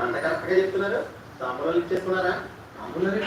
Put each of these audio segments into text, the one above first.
అంత కరెక్ట్గా చెప్తున్నారు. తమ్ముళ్ళు ఇచ్చేస్తున్నారా? అమ్మున్నారు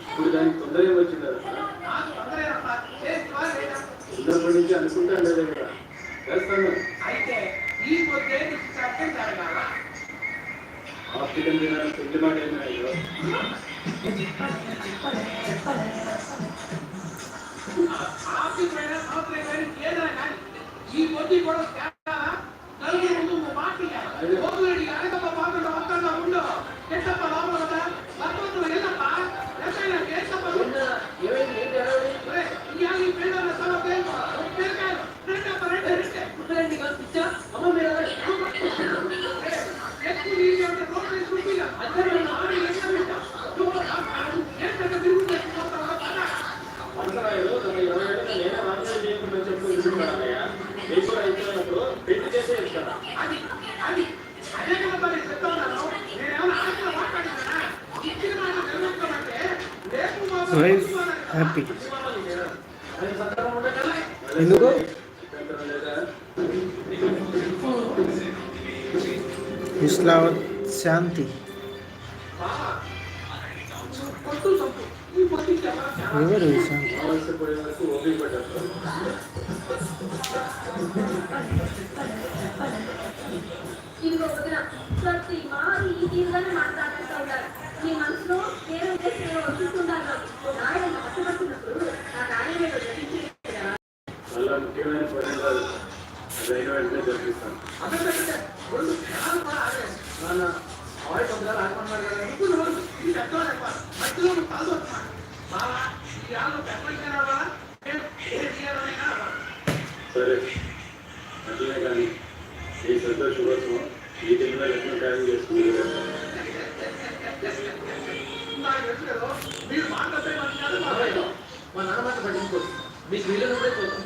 ఇప్పుడు దానికి తొందరగా వచ్చింది చిన్నప్పటి నుంచి అనుకుంటాను లేదా కదా చేస్తాను. ఆఫ్రికన్ తినాలి పెళ్లి మాట ఏమైనా ఈ పొద్దు కూడా హ్యాపీ ఎందుకు ఇస్లావత్ శాంతి ఎవరు శాంతి మీ మనసులో నేను చూస్తుంటాను ఆయన కష్టపడుతున్నప్పుడు నాకు ఆయన చాలా ముఖ్యమైన పని కాదు. అదైనా వెంటనే జరిపిస్తాను. సరే అట్లనే కానీ ఈ సంతోషం ఈ తిన్న లక్ష్మణ కార్యం చేసుకున్నారు. మీరు మాట్లాడితే మా నాన్న మాట పట్టించుకోవచ్చు. మీకు వీళ్ళని కూడా చూద్దాం.